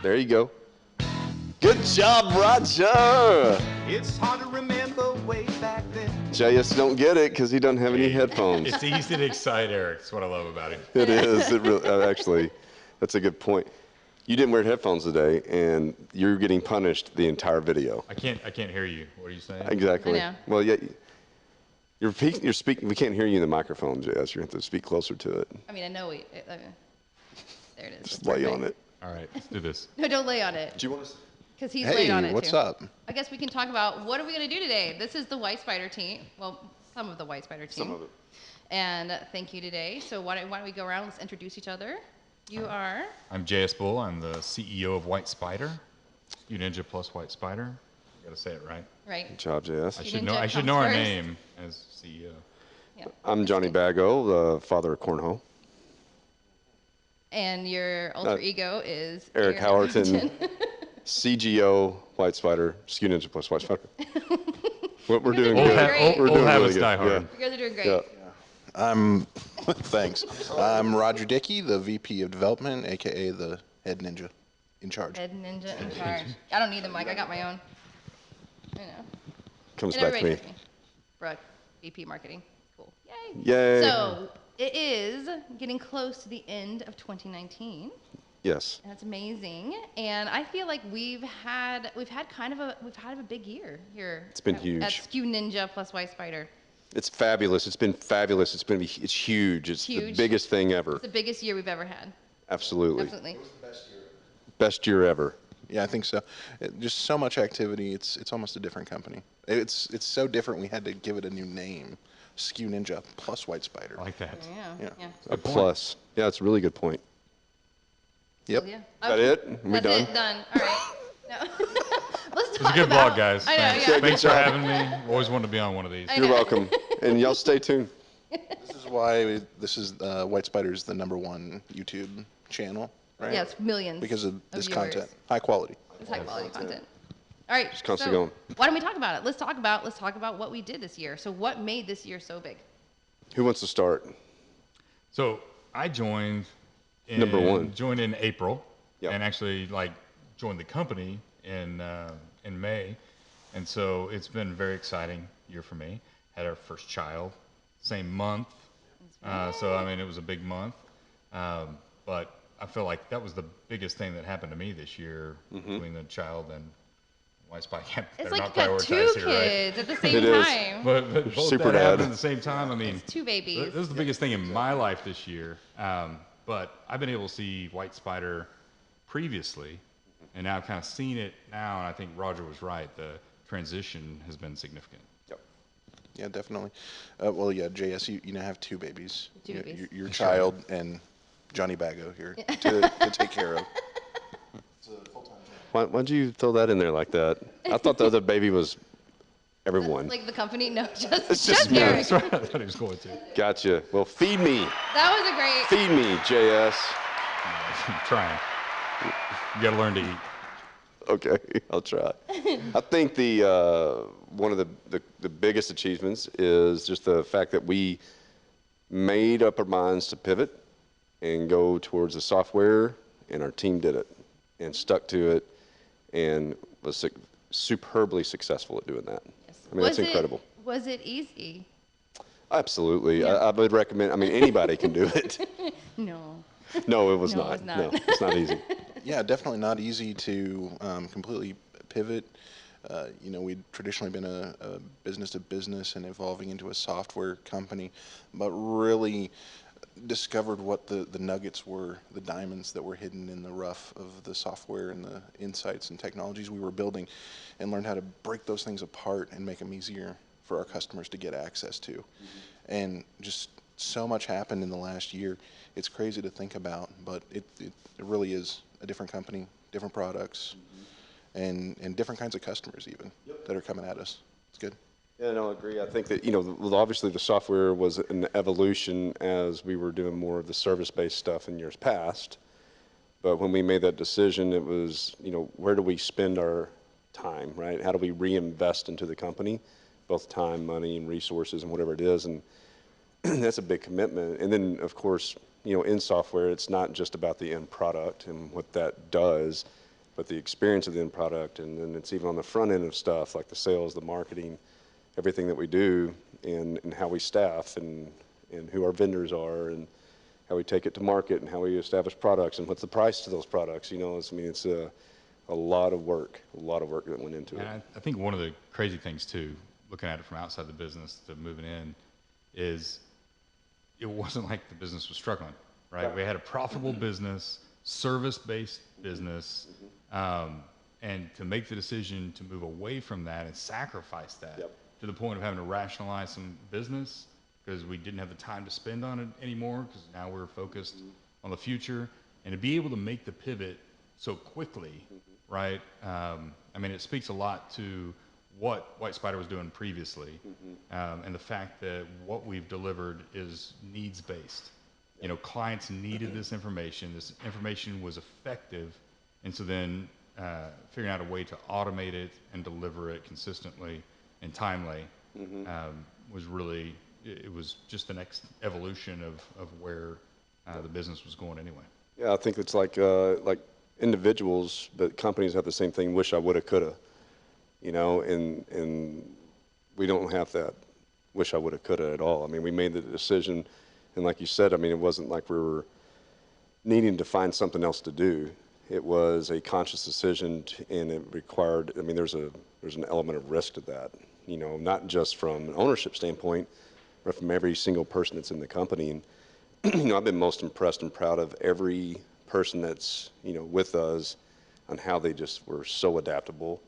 There you go. Good job, Roger. It's hard to remember way back then. JS don't get it because he doesn't have any headphones. It's easy to excite Eric. That's what I love about him. It is. It really, actually, that's a good point. You didn't wear headphones today, and you're getting punished the entire video. I can't hear you. What are you saying? Exactly. I know. Well, yeah, you're speaking. We can't hear you in the microphone, JS. You have to speak closer to it. I mean, I know there it is. Just That's lay perfect. on it. All right, let's do this. No, don't lay on it. Do you want to? Because he's Hey, laid on it what's too. up? I guess we can talk about what are we going to do today. This is the WhyteSpyder team. Well, some of the WhyteSpyder team. Some of it. And thank you today. So why don't we go around? Let's introduce each other. You are. I'm JS Bull. I'm the CEO of WhyteSpyder. SKU Ninja plus WhyteSpyder. You got to say it right. Right. Good job, JS. I should know our name as CEO. Yeah. I'm Johnny Bago, the father of cornhole. And your alter ego is Eric Howerton, CGO, WhyteSpyder, SKU Ninja plus WhyteSpyder. We're doing Old good. ha- We're old doing habits really die good. hard. You guys are doing great. Yeah. Thanks. I'm Roger Dickey, the VP of Development, aka the head ninja in charge. Head ninja in charge. I don't need the mic. I got my own. I know. Comes And back to everybody me. knows me. Brooke, VP Marketing. Cool. Yay. Yay. So it is getting close to the end of 2019. Yes. That's amazing, and I feel like we've had kind of a big year here. It's been at huge. SKU Ninja plus WhyteSpyder. It's fabulous. It's been fabulous. It's huge. It's the Huge. biggest thing ever. It's the biggest year we've ever had. Absolutely. Absolutely. Best year ever. Yeah, I think so. Just so much activity. It's almost a different company. It's so different. We had to give it a new name, SKU Ninja plus WhyteSpyder. I like that. Yeah. Yeah. A plus. Yeah, it's a really good point. Yep. Yeah. Is that it? We That's done? it. Done. All right. No. Let's It was talk a good about, blog, guys. I know. Thanks. Yeah. Thanks for having me. Always wanted to be on one of these. I You're know. welcome. And y'all stay tuned. This is why WhyteSpyder is the #1 YouTube channel, right? Yes, millions. Because of this viewers. content, high quality. It's high quality content. All right. Just constantly going. Why don't we talk about it? Let's talk about what we did this year. So what made this year so big? Who wants to start? So I joined Number one. Joined in April, Yep. and actually joined the company in May, and so it's been a very exciting year for me. Had our first child, same month, so I mean it was a big month, but I feel like that was the biggest thing that happened to me this year between the child and WhyteSpyder. It's They're like not you got two prioritized here, right? kids at the same It is. time. But both Super that dad. happened at the same time. I mean, It's two babies. this is the biggest thing in my life this year. But I've been able to see WhyteSpyder previously, and now I've kind of seen it now, and I think Roger was right. The transition has been significant. Yep. Yeah, definitely. Well, yeah, JS, you now have two babies. Two babies. Your child and Johnny Bago here to take care of. Why'd you throw that in there like that? I thought the other baby was everyone. Like the company? No, It's just just me. Eric. That's right. I thought he was going to. Gotcha. Well, feed me. That was a great. Feed me, JS. I'm trying. You got to learn to eat. Okay, I'll try. I think one of the biggest achievements is just the fact that we made up our minds to pivot and go towards the software, and our team did it and stuck to it and was superbly successful at doing that. Yes. I mean, that's incredible. Was it easy? Absolutely. I would recommend, I mean, anybody can do it. No. No, it was No, not. it's not. No, it's not easy. Yeah, definitely not easy to completely pivot. We'd traditionally been a business to business and evolving into a software company, but really discovered what the nuggets were, the diamonds that were hidden in the rough of the software and the insights and technologies we were building, and learned how to break those things apart and make them easier for our customers to get access to. Mm-hmm. And just so much happened in the last year. It's crazy to think about, but it really is a different company, different products, and different kinds of customers even that are coming at us. It's good. Yeah, no, I agree. I think that, obviously the software was an evolution as we were doing more of the service-based stuff in years past. But when we made that decision, it was, where do we spend our time, right? How do we reinvest into the company, both time, money, and resources, and whatever it is. And that's a big commitment. And then, of course, in software, it's not just about the end product and what that does. but the experience of the end product, and then it's even on the front end of stuff like the sales, the marketing, everything that we do, and how we staff, and who our vendors are, and how we take it to market, and how we establish products, and what's the price to those products. You know, it's a lot of work that went into it. And I think one of the crazy things too, looking at it from outside the business to moving in, is it wasn't like the business was struggling, right? We had a profitable business, service-based business, and to make the decision to move away from that and sacrifice that to the point of having to rationalize some business because we didn't have the time to spend on it anymore because now we're focused on the future, and to be able to make the pivot so quickly, right? I mean, it speaks a lot to what WhyteSpyder was doing previously, and the fact that what we've delivered is needs-based. You know, clients needed this information. This information was effective, and so then figuring out a way to automate it and deliver it consistently and timely was really, it was just the next evolution of where the business was going anyway. Yeah, I think it's like individuals, but companies have the same thing, wish I woulda, coulda, you know, and we don't have that wish I woulda, coulda at all. I mean, we made the decision, and like you said, I mean, it wasn't like we were needing to find something else to do. It was a conscious decision, and it required, I mean, there's an element of risk to that, you know, not just from an ownership standpoint, but from every single person that's in the company. And, you know, I've been most impressed and proud of every person that's, you know, with us on how they just were so adaptable,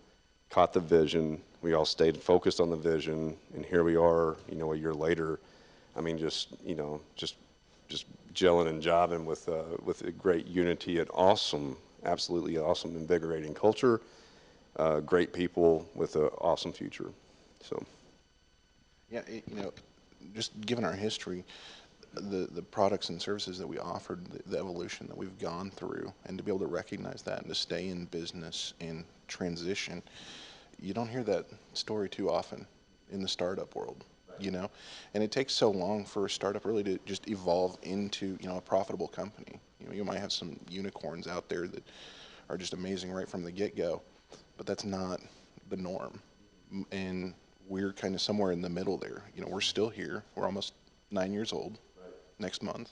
caught the vision. We all stayed focused on the vision, and here we are, you know, a year later. I mean, just, you know, just gelling and jobbing with a great unity and awesome, absolutely awesome, invigorating culture, great people with an awesome future. So, Yeah, you know, just given our history, the products and services that we offered, the evolution that we've gone through, and to be able to recognize that and to stay in business and transition, you don't hear that story too often in the startup world, you know? And it takes so long for a startup really to just evolve into, you know, a profitable company. You know, you might have some unicorns out there that are just amazing right from the get-go, but that's not the norm. And we're kind of somewhere in the middle there. You know, we're still here. We're almost 9 years old next month.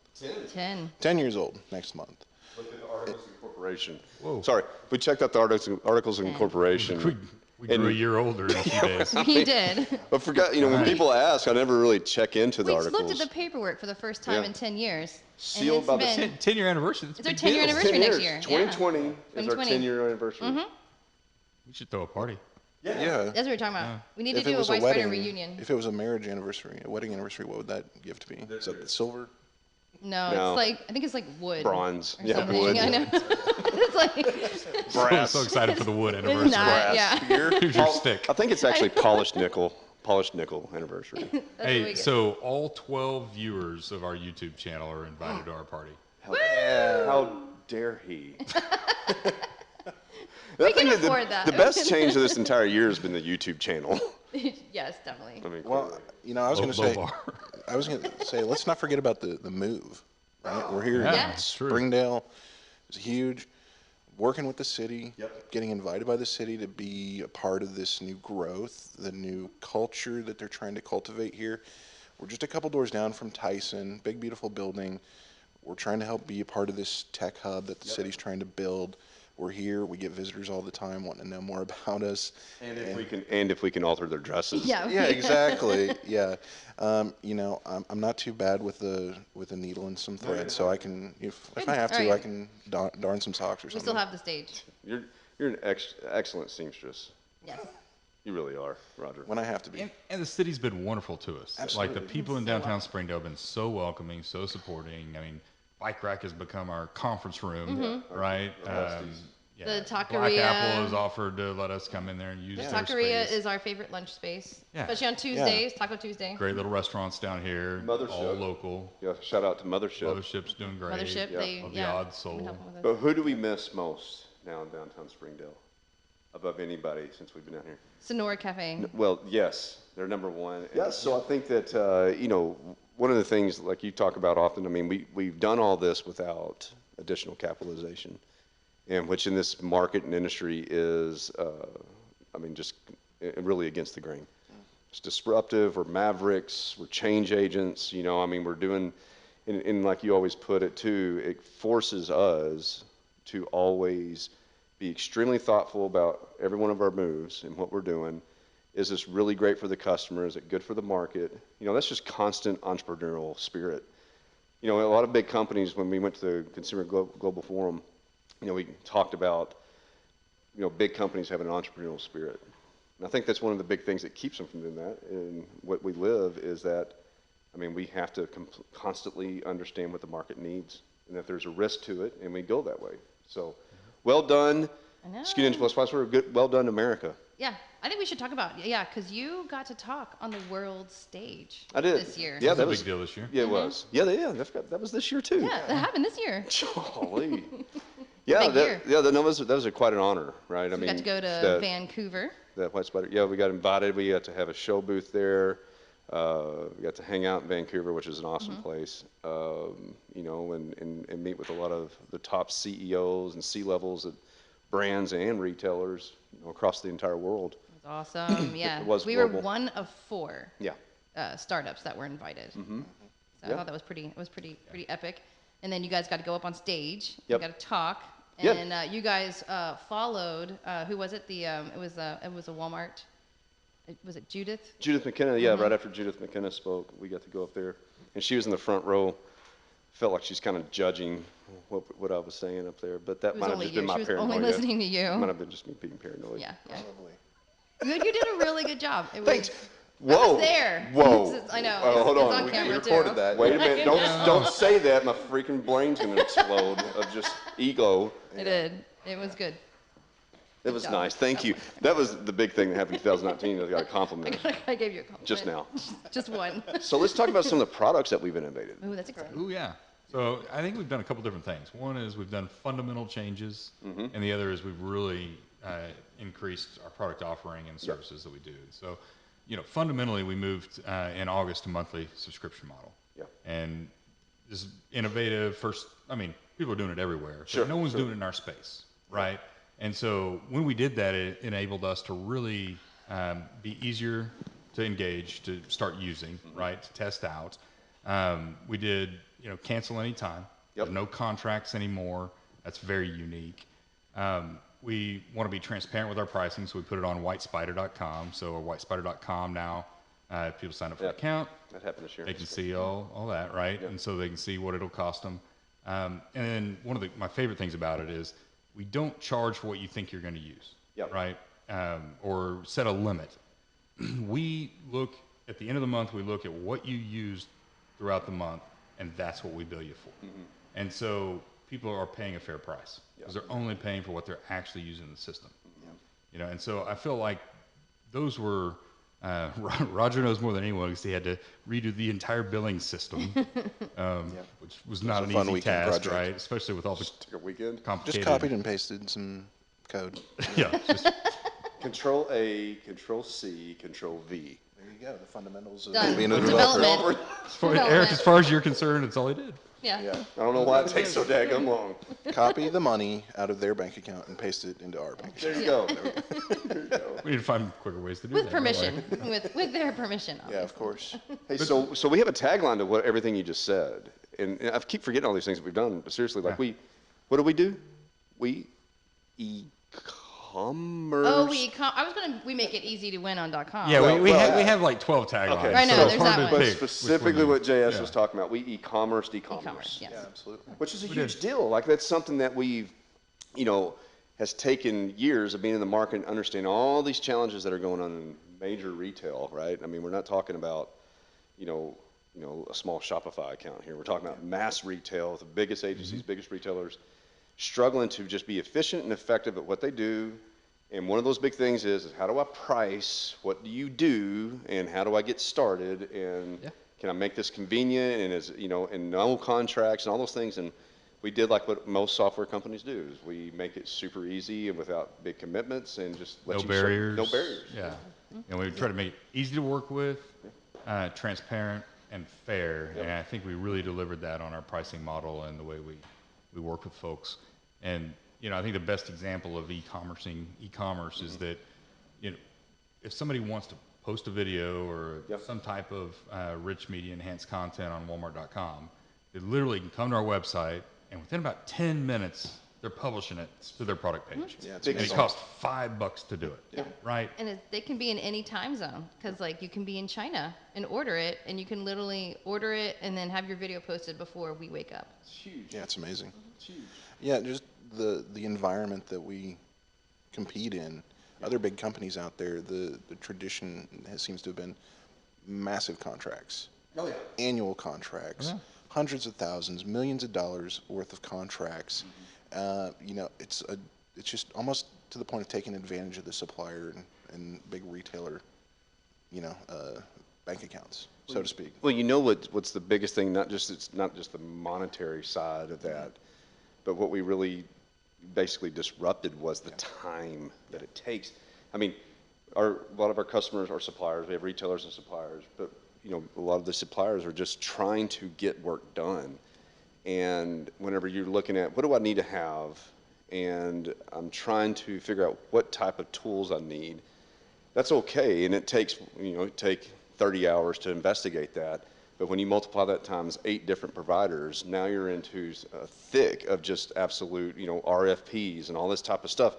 10 years old next month. look at the Articles of Incorporation. Whoa. Sorry, we checked out the Articles of Incorporation. We grew a year older in a few days. He did. But forgot, you know, when people ask, I never really check into the We just articles. looked at the paperwork for the first time Yeah. in 10 years. Sealed and by the it's been 10-year anniversary. That's a It's our big 10-year deal. anniversary 10 next years. year. 2020 is our 2020. 10-year anniversary. We should throw a party. Yeah. That's what we're talking about. We need to If do it a was a WhyteSpyder wedding, reunion. if it was a marriage anniversary, a wedding anniversary, what would that gift be? Is that the silver? No, No. it's like, I think it's like wood. Bronze. Or Yeah, something. wood. I know. It's like, I'm so excited for the wood anniversary. it's not, yeah. Here's your stick. I think it's actually polished nickel anniversary. That's what we Hey, get. so all 12 viewers of our YouTube channel are invited to our party. How dare he? We can thing is, afford that. The best change of this entire year has been the YouTube channel. Yes, definitely. I mean, Well, clearly. you know, I was Low- going to low say, bar. let's not forget about the move. Right? We're here. Yeah, in it's true. Springdale is huge. Working with the city, getting invited by the city to be a part of this new growth, the new culture that they're trying to cultivate here. We're just a couple doors down from Tyson, big beautiful building. We're trying to help be a part of this tech hub that the city's trying to build. We're here. We get visitors all the time wanting to know more about us. And if we can alter their dresses. Yeah. Yeah, exactly. Yeah, you know, I'm not too bad with a needle and some thread, so I can, if I have to, All I right. can darn some socks or We something. still have the stage. You're an excellent seamstress. Yes. You really are, Roger. When I have to be. And the city's been wonderful to us. Absolutely. Like the people in downtown Springdale have been so welcoming, so supporting. I mean, Bike Rack has become our conference room, right? The Black Taqueria. Apple has offered to let us come in there and use their Taqueria space. is our favorite lunch space, Yeah. especially on Tuesdays, Taco Tuesday. Great little restaurants down here, Mothership. all local. Yeah, shout out to Mothership. Mothership's doing great. Mothership, they, Of the yeah. odd been soul. helping with us. But who do we miss most now in downtown Springdale? Above anybody since we've been down here? Sonora Cafe. Well, yes, they're number one. Yes, so I think that, you know, one of the things, like you talk about often, I mean, we've done all this without additional capitalization. and which in this market and industry is, I mean, just really against the grain. It's disruptive. We're mavericks. We're change agents. You know, I mean, we're doing, and like you always put it too, it forces us to always be extremely thoughtful about every one of our moves and what we're doing. Is this really great for the customer? Is it good for the market? You know, that's just constant entrepreneurial spirit. You know, a lot of big companies, when we went to the Consumer Global Forum, you know, we talked about, you know, big companies having an entrepreneurial spirit. And I think that's one of the big things that keeps them from doing that. And what we live is that, I mean, we have to constantly understand what the market needs and that there's a risk to it, and we go that way. So, well done. I know. SKU Ninja WhyteSpyder, good, well done, America. Yeah, I think we should talk about because you got to talk on the world stage. I did this year. Yeah, That that was was a big deal this year. Yeah, it was. Yeah, that was this year too. Yeah, that happened this year. Holy. Yeah, Big year. that was quite an honor, right? I We mean, got to go to Vancouver. that WhyteSpyder. Yeah, we got invited. We got to have a show booth there. We got to hang out in Vancouver, which is an awesome place. You know, and meet with a lot of the top CEOs and C-levels at brands and retailers, you know, across the entire world. It was awesome. Yeah, It was we global. were one of 4 Yeah. startups that were invited. So I Yeah. thought that was pretty epic. And then you guys got to go up on stage. Yep. You got to talk. Yeah. And you guys followed. Who was it? It was a Walmart. Was it Judith? Judith McKenna, yeah, right after Judith McKenna spoke, we got to go up there. And she was in the front row. Felt like she's kind of judging what I was saying up there. But that It was might have only just you. been my She was paranoia. only listening to you. It might have been just me being paranoid. Yeah. Probably. You did a really good job. It was, Thanks. I Whoa. was there. Whoa. I know. Oh, hold it's on. on We camera recorded too. that. Wait a minute. Don't say that. My freaking brain's going to explode of just ego. It did. It was good. It was job. nice. Thank you. That was the big thing that happened in 2019. I got a compliment I gave you a compliment. just now. Just one. So let's talk about some of the products that we've innovated. Ooh, that's exciting. Ooh, yeah. So I think we've done a couple different things. One is we've done fundamental changes, and the other is we've really increased our product offering and services that we do. So, you know, fundamentally, we moved in August to monthly subscription model. Yeah. And this is innovative. First, I mean, people are doing it everywhere. Sure, But no one's sure. doing it in our space, right? And so when we did that, it enabled us to really be easier to engage, to start using, right, to test out. We did, you know, cancel anytime. Yep. There's no contracts anymore. That's very unique. We want to be transparent with our pricing, so we put it on whitespider.com. So whitespider.com now, if people sign up for an Yep. account, That happened this year. they can see all that, right? Yep. And so they can see what it'll cost them. And then one of my favorite things about it is we don't charge for what you think you're going to use, Yep. right? Or set a limit. We look at the end of the month. We look at what you used throughout the month, and that's what we bill you for. And so people are paying a fair price because they're only paying for what they're actually using in the system. You know, and so I feel like those were Roger knows more than anyone because he had to redo the entire billing system, which was not a an fun easy weekend task, project. right? Especially with all the Took a weekend. complicated. Just copied and pasted some code. Yeah, just Control A, Control C, Control V. There you go. The fundamentals of Done. being a developer. Development. Eric, as far as you're concerned, it's all he did. Yeah. Yeah. I don't know why it takes so daggum long. Copy the money out of their bank account and paste it into our bank There account. you go. We need to find quicker ways to do With that. permission. With their permission. Yeah, of course. Hey, so we have a tagline to everything you just said, and I keep forgetting all these things that we've done. But seriously, like Yeah. what do we do? We e-commerce. Oh, we make it easy to win on .com. Yeah, Well, we well, have like 12 taglines. Okay. I know, so it's there's hard that to one. But pick which specifically one what JS yeah. was talking about, we e-commerce, E-commerce, yes. Yeah, absolutely. which is a We huge did. deal. Like that's something that we've, you know, has taken years of being in the market and understanding all these challenges that are going on in major retail, right? I mean, we're not talking about, you know, a small Shopify account here. We're talking about mass retail, the biggest agencies, biggest retailers, struggling to just be efficient and effective at what they do. And one of those big things is how do I price? What do you do? And how do I get started? And can I make this convenient? And is, you know, and no contracts and all those things. And we did like what most software companies do is we make it super easy and without big commitments and just let No you barriers. no barriers. Yeah. And we try to make it easy to work with, transparent, and fair. Yep. And I think we really delivered that on our pricing model and the way we work with folks. And I think the best example of e-commerce is that, if somebody wants to post a video or some type of rich media enhanced content on Walmart.com, they literally can come to our website, and within about 10 minutes, they're publishing it to their product page. Yeah, it's and it amazing. costs $5 to do it. Right? And they can be in any time zone, because like you can be in China and order it, and you can literally order it and then have your video posted before we wake up. It's huge. Yeah, it's amazing. It's huge. Yeah, just the environment that we compete in. Other big companies out there, the tradition seems to have been massive contracts. Oh, yeah. Annual contracts, Yeah. hundreds of thousands, millions of dollars worth of contracts. It's just almost to the point of taking advantage of the supplier and big retailer, bank accounts, so to speak. Well, what's the biggest thing? It's not just the monetary side of that, but what we really basically disrupted was the time that it takes. I mean, a lot of our customers are suppliers. We have retailers and suppliers, but a lot of the suppliers are just trying to get work done. And whenever you're looking at what do I need to have, and I'm trying to figure out what type of tools I need, that's okay. And it takes, take 30 hours to investigate that. But when you multiply that times 8 different providers, now you're into a thick of just absolute, RFPs and all this type of stuff.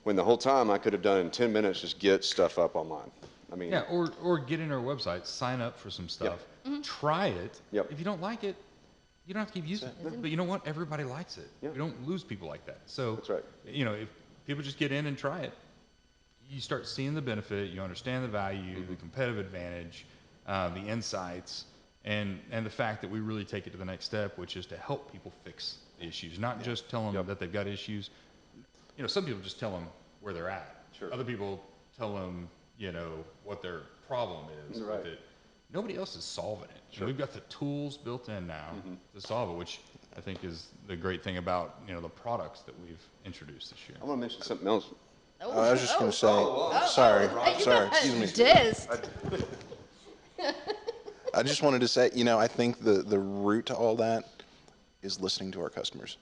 When the whole time I could have done in 10 minutes, just get stuff up online. I mean, Yeah, or get in our website, sign up for some stuff, try it. Yep. If you don't like it, you don't have to keep using it. But you know what? Everybody likes it. Yeah. We don't lose people like that. So That's right. If people just get in and try it, you start seeing the benefit, you understand the value, the competitive advantage, the insights, and the fact that we really take it to the next step, which is to help people fix the issues, not just tell them that they've got issues. Some people just tell them where they're at. Sure. Other people tell them, what their problem is Right. with it. Nobody else is solving it. Sure. We've got the tools built in now to solve it, which I think is the great thing about, the products that we've introduced this year. I want to mention something else. I was just going to say, sorry, excuse me. Dissed. I just wanted to say, I think the root to all that is listening to our customers.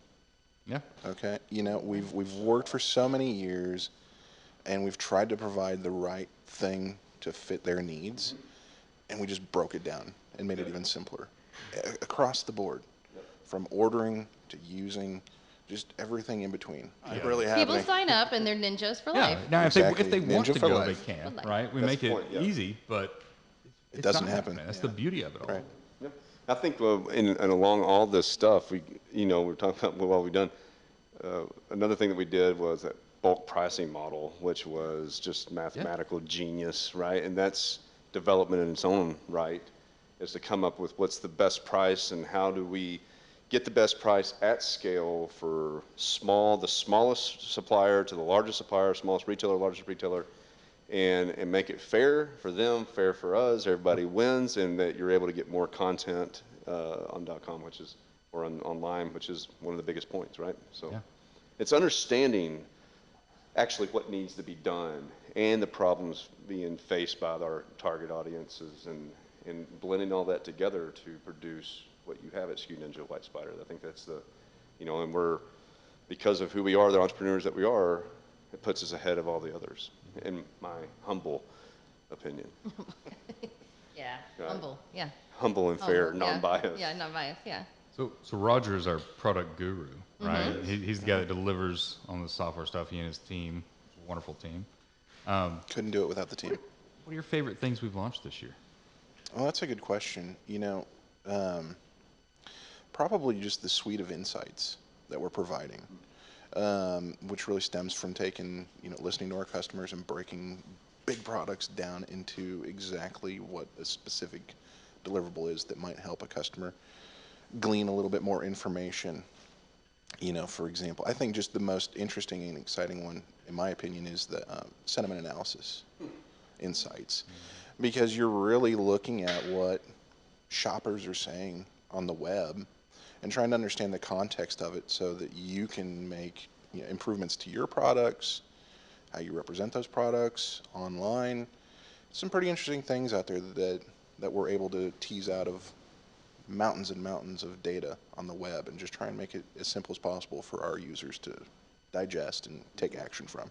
Yeah. Okay, we've worked for so many years, and we've tried to provide the right thing to fit their needs, and we just broke it down and made it even simpler across the board, from ordering to using, just everything in between. It really People happening. sign up and they're ninjas for Yeah. life. Now, Exactly. if they want Ninja to for go, life. they can, For life. right? We That's make the it point, yeah. easy, but it's doesn't not happen. That's the beauty of it all. Right. Yeah. I think and along all this stuff, we're talking about what we've done. Another thing that we did was that bulk pricing model, which was just mathematical genius, right? And that's development in its own right, is to come up with what's the best price and how do we get the best price at scale for the smallest supplier to the largest supplier, smallest retailer, largest retailer, and make it fair for them, fair for us, everybody wins, and that you're able to get more content on .com, or online, which is one of the biggest points, right? So it's understanding actually what needs to be done and the problems being faced by our target audiences, and blending all that together to produce what you have at SKU Ninja WhyteSpyder. I think that's and we're, because of who we are, the entrepreneurs that we are, it puts us ahead of all the others, in my humble opinion. Yeah. Right. Humble. Yeah. Humble and fair, Humble, yeah. non-biased. Yeah, non-biased. Yeah. So Roger is our product guru, right? He's the guy that delivers on the software stuff. He and his team, wonderful team. Couldn't do it without the team. What are your favorite things we've launched this year? Well, that's a good question. Probably just the suite of insights that we're providing, which really stems from listening to our customers and breaking big products down into exactly what a specific deliverable is that might help a customer glean a little bit more information. For example, I think just the most interesting and exciting one, in my opinion, is the sentiment analysis insights, because you're really looking at what shoppers are saying on the web and trying to understand the context of it so that you can make improvements to your products, how you represent those products online. Some pretty interesting things out there that we're able to tease out of mountains and mountains of data on the web, and just try and make it as simple as possible for our users to digest and take action from.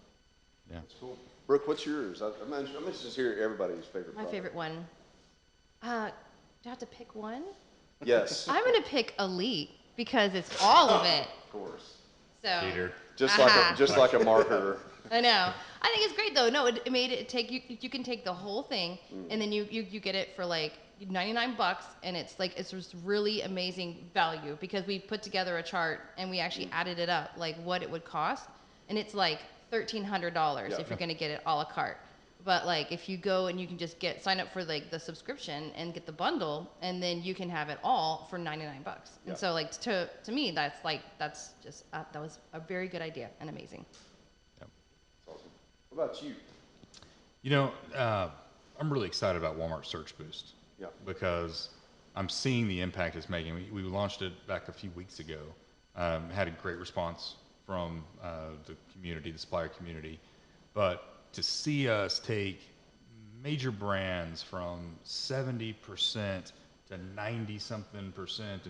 Yeah. Cool. Brooke, what's yours? I'm interested to hear everybody's favorite My product. favorite one. Do I have to pick one? Yes, I'm gonna pick Elite because it's all of it. of course. So Cheater. Just Aha. like a marketer. I know. I think it's great though. No, it made it take you can take the whole thing and then you get it for like $99 and it's like it's just really amazing value because we put together a chart and we actually added it up like what it would cost and it's like $1,300 if you're gonna get it a la carte. But like if you go and you can just sign up for like the subscription and get the bundle and then you can have it all for $99. And so like to me that's just that was a very good idea and amazing. Awesome. What about you? You know, I'm really excited about Walmart Search Boost. Yeah. Because I'm seeing the impact it's making. We launched it back a few weeks ago. Had a great response from the community, the supplier community. But to see us take major brands from 70% to 90-something%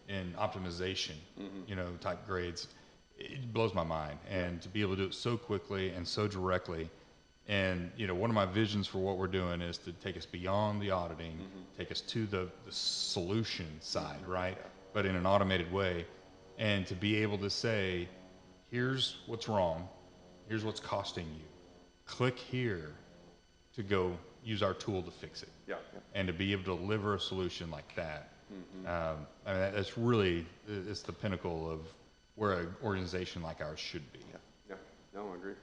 in optimization, you know, type grades, it blows my mind. And to be able to do it so quickly and so directly. And, you know, one of my visions for what we're doing is to take us beyond the auditing, take us to the solution side, right? But in an automated way. And to be able to say, here's what's wrong. Here's what's costing you. Click here to go use our tool to fix it. Yeah. And to be able to deliver a solution like that. I mean, that's really, it's the pinnacle of where an organization like ours should be. Yeah. No, I agree.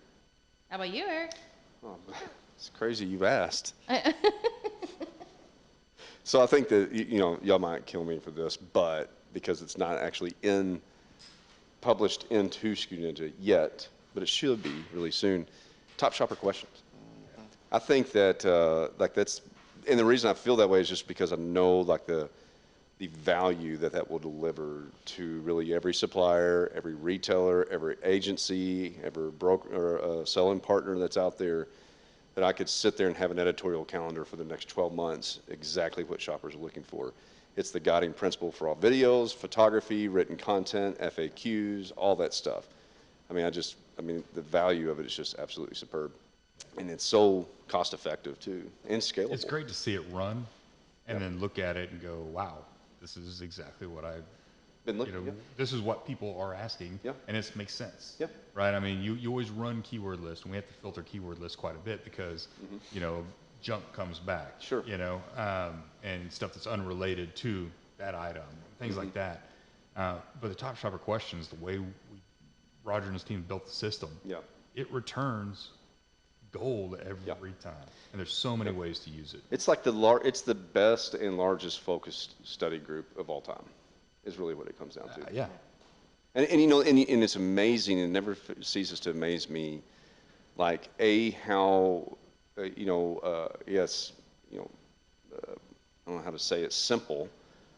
How about you, Eric? Oh, it's crazy you've asked. So I think that, you know, y'all might kill me for this, but because it's not actually published into SKU Ninja yet, but it should be really soon. Top shopper questions. I think that like that's, and the reason I feel that way is just because I know like the value that will deliver to really every supplier, every retailer, every agency, every broker or selling partner that's out there, that I could sit there and have an editorial calendar for the next 12 months, exactly what shoppers are looking for. It's the guiding principle for all videos, photography, written content, FAQs, all that stuff. I mean, the value of it is just absolutely superb. And it's so cost effective too, and scalable. It's great to see it run and then look at it and go, wow, this is exactly what I've Been looking, you know, this is what people are asking, and it makes sense. Yeah. Right? I mean, you always run keyword lists, and we have to filter keyword lists quite a bit because, you know, junk comes back. Sure. You know, and stuff that's unrelated to that item, things like that. But the top shopper questions, the way Roger and his team built the system, it returns gold every time. And there's so many ways to use it. It's like it's the best and largest focused study group of all time, is really what it comes down to. Yeah. And you know, and it's amazing, and never ceases to amaze me, like how, yes, you know, I don't know how to say it, simple,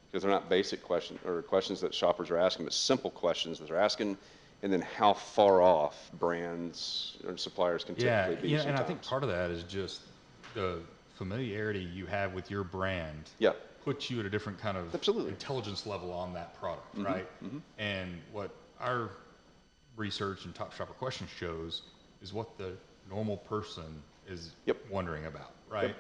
because they're not basic questions or questions that shoppers are asking, but simple questions that they're asking, and then how far off brands or suppliers can typically be. Yeah, and I think part of that is just the familiarity you have with your brand. Yeah. Puts you at a different kind of intelligence level on that product, right? And what our research and top shopper question shows is what the normal person is wondering about, right?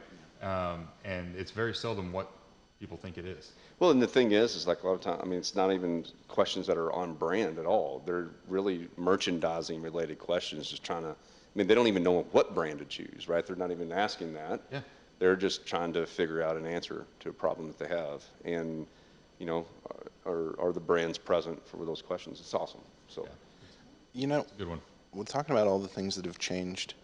And it's very seldom what people think it is. Well, and the thing is like a lot of times, I mean, it's not even questions that are on brand at all. They're really merchandising related questions, just trying to, I mean, they don't even know what brand to choose, right? They're not even asking that. Yeah. They're just trying to figure out an answer to a problem that they have. And, you know, are the brands present for those questions? It's awesome. So, You know, it's a good one. We're talking about all the things that have changed.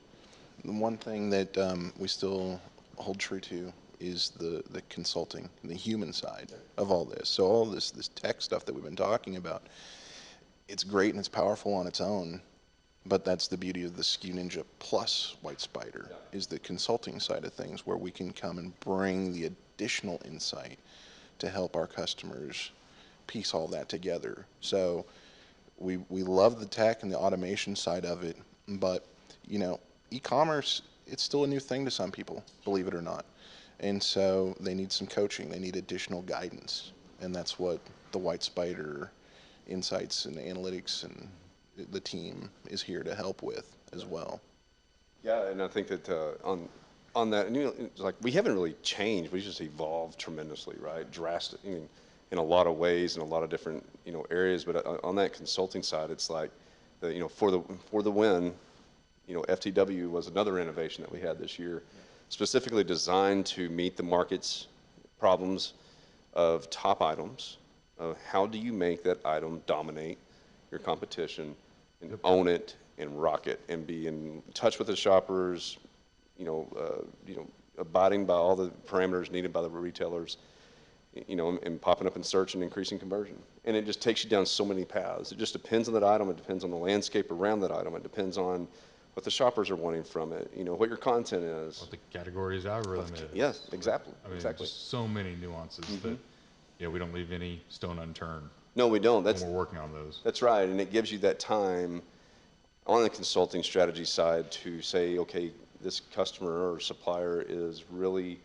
The one thing that we still hold true to is the consulting, the human side of all this. So all this tech stuff that we've been talking about, it's great and it's powerful on its own, but that's the beauty of the SKU Ninja plus WhyteSpyder, is the consulting side of things, where we can come and bring the additional insight to help our customers piece all that together. So we love the tech and the automation side of it, but, you know, e-commerce, it's still a new thing to some people, believe it or not. And so they need some coaching, they need additional guidance, and that's what the WhyteSpyder insights and analytics and the team is here to help with as well. Yeah, and I think that on that, and, it's like we haven't really changed. We just evolved tremendously, right? Drastic, I mean, in a lot of ways, in a lot of different areas. But on that consulting side, it's like, for the win, FTW was another innovation that we had this year, specifically designed to meet the market's problems of top items. How do you make that item dominate your competition and own it and rock it and be in touch with the shoppers, abiding by all the parameters needed by the retailers, and popping up in search and increasing conversion. And it just takes you down so many paths. It just depends on that item. It depends on the landscape around that item. It depends on what the shoppers are wanting from it, what your content is. What the categories algorithm is. Yes, exactly. I mean, exactly. just so many nuances that, we don't leave any stone unturned. No, we don't. When we're working on those. That's right, and it gives you that time on the consulting strategy side to say, okay, this customer or supplier is really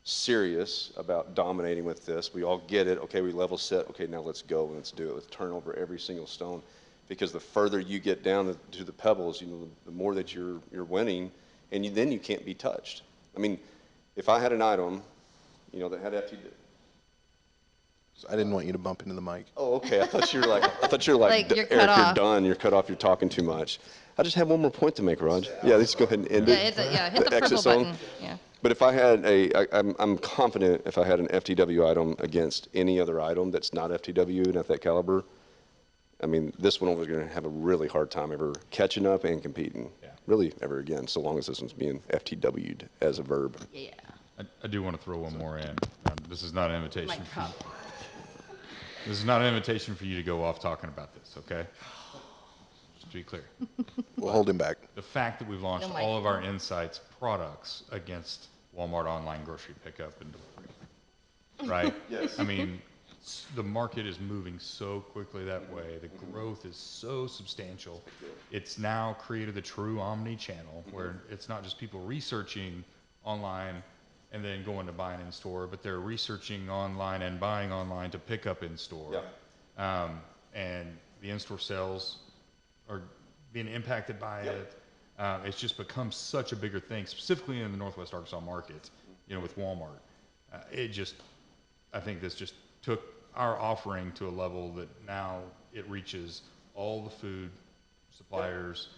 serious about dominating with this. We all get it. Okay, we level set. Okay, now let's go and let's do it. Let's turn over every single stone, because the further you get down to the pebbles, the more that you're winning, and then you can't be touched. I mean, if I had an item, that had FTD. I didn't want you to bump into the mic. Oh, okay. I thought you were like, you're Eric, cut off. you're done. You're cut off. You're talking too much. I just have one more point to make, Raj. Yeah, let's go ahead and end it. Hit the purple exit zone. button. Yeah. But if I had I'm confident if I had an FTW item against any other item that's not FTW and at that caliber, I mean, this one was going to have a really hard time ever catching up and competing. Yeah. Really ever again, so long as this one's being FTW'd as a verb. Yeah. I do want to throw one more in. This is not an invitation. My cup. This is not an invitation for you to go off talking about this, okay? Just to be clear. We'll hold him back. The fact that we've launched Oh my all of our Insights products against Walmart online grocery pickup and delivery, right? Yes. I mean, the market is moving so quickly that way. The growth is so substantial. It's now created the true omni-channel where it's not just people researching online and then going to buying in store, but they're researching online and buying online to pick up in store. Yeah. And the in-store sales are being impacted by it. It's just become such a bigger thing, specifically in the Northwest Arkansas market, with Walmart. I think this just took our offering to a level that now it reaches all the food suppliers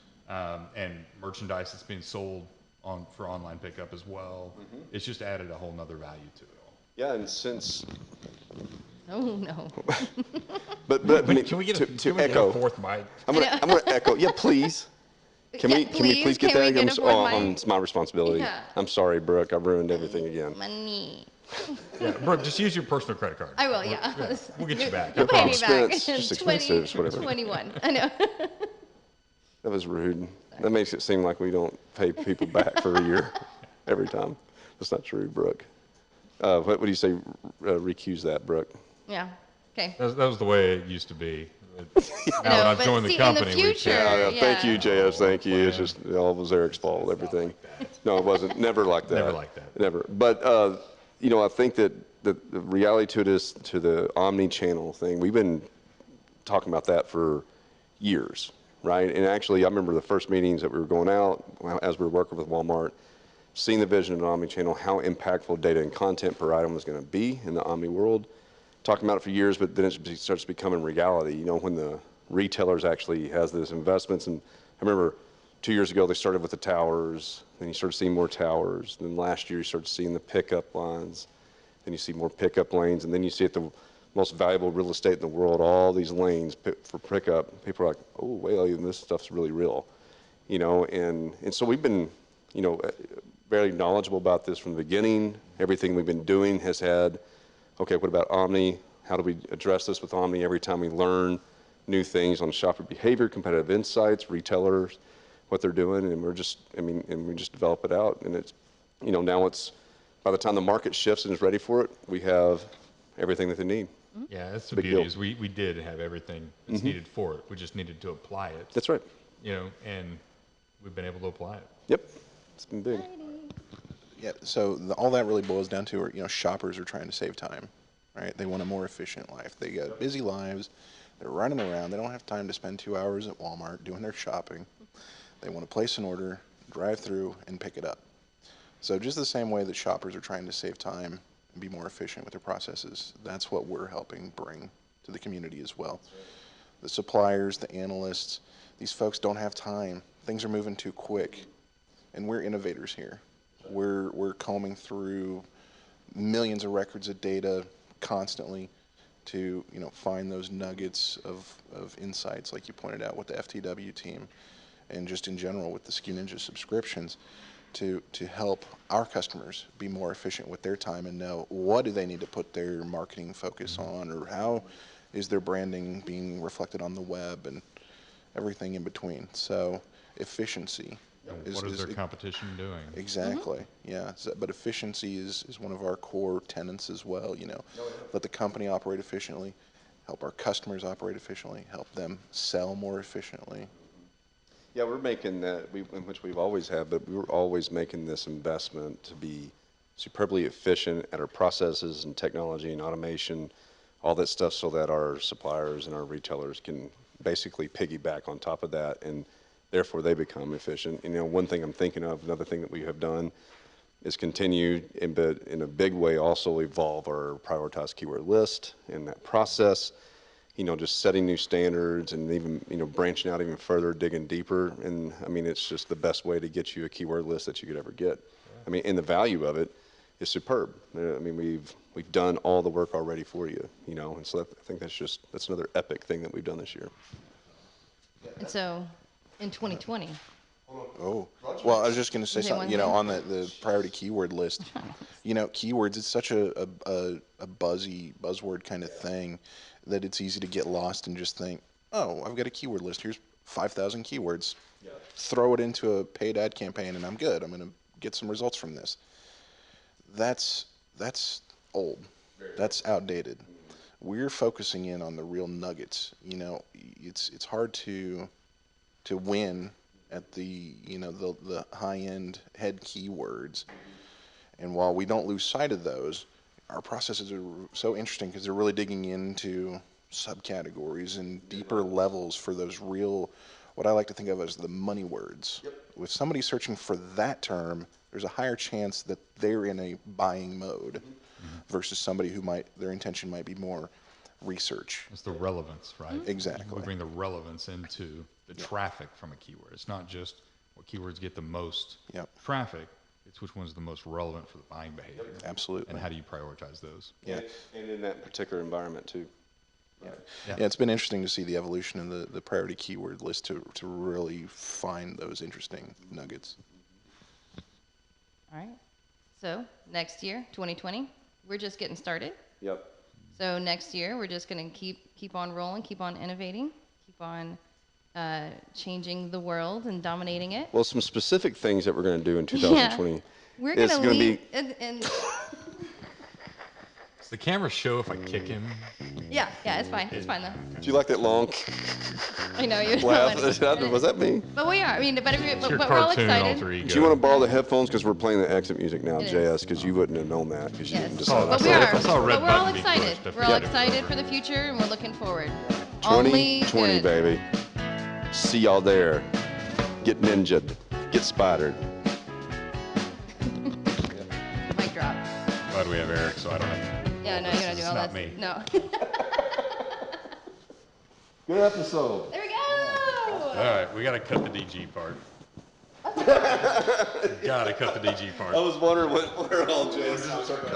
and merchandise that's being sold for online pickup as well. It's just added a whole nother value to it all. Yeah, and since. Oh no. But Can we get to a echo? fourth mic? I'm gonna echo. Yeah, please. Can we please get can we that? get a fourth mic? It's my responsibility. Yeah. I'm sorry, Brooke. I ruined everything again. Money. Yeah, Brooke, just use your personal credit card. I will. Yeah. We'll get you back. You'll pay me back. Expense, just expenses, whatever. 21. I know. That was rude. That makes it seem like we don't pay people back for a year every time. That's not true, Brooke. What do you say? Recuse that, Brooke. Yeah. Okay. That was the way it used to be. Now No, that I've but joined see, the in the company, future- Thank you, Yeah. JS. Thank you. It's just all was Eric's fault. Everything. No, it wasn't. Never like that. Never like that. Never. But I think that the reality to it is to the omni-channel thing. We've been talking about that for years, right? And actually, I remember the first meetings that we were going out as we were working with Walmart, seeing the vision of an omni-channel, how impactful data and content per item was going to be in the omni world. Talking about it for years, but then it starts becoming reality. When the retailers actually has those investments, and I remember 2 years ago they started with the towers, then you started seeing more towers. Then last year you started seeing the pickup lines, then you see more pickup lanes, and then you see at the most valuable real estate in the world, all these lanes for pickup. People are like, oh, wait, this stuff's really real, and so we've been, very knowledgeable about this from the beginning. Everything we've been doing has had, okay, what about Omni? How do we address this with Omni every time we learn new things on shopper behavior, competitive insights, retailers, what they're doing, and we just develop it out. And it's, now it's, by the time the market shifts and is ready for it, we have everything that they need. Yeah, that's the Big beauty deal. is we did have everything that's needed for it. We just needed to apply it. That's right. And we've been able to apply it. Yep. It's been big. Yeah, so all that really boils down to are, shoppers are trying to save time, right? They want a more efficient life. They got busy lives. They're running around. They don't have time to spend 2 hours at Walmart doing their shopping. They want to place an order, drive through, and pick it up. So just the same way that shoppers are trying to save time and be more efficient with their processes, that's what we're helping bring to the community as well. The suppliers, the analysts, these folks don't have time. Things are moving too quick, and we're innovators here. We're combing through millions of records of data constantly to find those nuggets of insights, like you pointed out with the FTW team, and just in general with the SKU Ninja subscriptions, to help our customers be more efficient with their time and know what do they need to put their marketing focus on, or how is their branding being reflected on the web, and everything in between. So efficiency. What is their competition doing? Exactly. Yeah. But efficiency is one of our core tenets as well. Let the company operate efficiently, help our customers operate efficiently, help them sell more efficiently. Yeah, we're making that, in which we've always had, but we were always making this investment to be superbly efficient at our processes and technology and automation, all that stuff, so that our suppliers and our retailers can basically piggyback on top of that, and therefore they become efficient. One thing I'm thinking of, another thing that we have done, is continue, but in a big way also evolve our prioritized keyword list in that process. Just setting new standards and even, branching out even further, digging deeper. And I mean, it's just the best way to get you a keyword list that you could ever get. I mean, and the value of it is superb. I mean, we've done all the work already for you, and so I think that's another epic thing that we've done this year. And so, in 2020. Oh, well, I was just going to say Say something, one thing. on the priority keyword list, keywords, it's such a buzzy, buzzword kind of thing that it's easy to get lost and just think, oh, I've got a keyword list. Here's 5,000 keywords. Yeah. Throw it into a paid ad campaign and I'm good. I'm going to get some results from this. That's old. That's outdated. We're focusing in on the real nuggets. It's hard to win at the the high-end head keywords, and while we don't lose sight of those, our processes are so interesting because they're really digging into subcategories and deeper levels for those real, what I like to think of as the money words. Yep. If somebody's searching for that term, there's a higher chance that they're in a buying mode versus somebody who their intention might be more research. It's the relevance, right? Exactly. We bring the relevance into the traffic from a keyword. It's not just what keywords get the most traffic. It's which one's the most relevant for the buying behavior. Absolutely. And how do you prioritize those? Yeah. And in that particular environment too. Yeah, it's been interesting to see the evolution in the priority keyword list to really find those interesting nuggets. All right. So next year, 2020, we're just getting started. Yep. So next year, we're just going to keep on rolling, keep on innovating, keep on changing the world and dominating it. Well, some specific things that we're going to do in 2020. Yeah. We're It's going to gonna lead. be- Does the camera show if I kick him? Yeah, it's fine. It's fine though. Do you like that long I know you're. laugh? Was that me? But we are. I mean, but It's your we're all cartoon excited. alter ego. Do you want to borrow the headphones because we're playing the exit music now, It is. JS? Because you wouldn't have known that because you Yes. didn't decide. But I we saw- are. I saw a red But we're all button be excited. pushed. I We're all figured it was excited over. for the future, and we're looking forward. Only 2020, good. baby. See y'all there. Get ninja'd. Get spidered. Mic drop. Glad we have Eric, so I don't have to. Yeah, no, you're gonna do It's all not that. me. No. Good episode. There we go. All right, we got to cut the DG part. Got to cut the DG part. I was wondering where all JS are cut.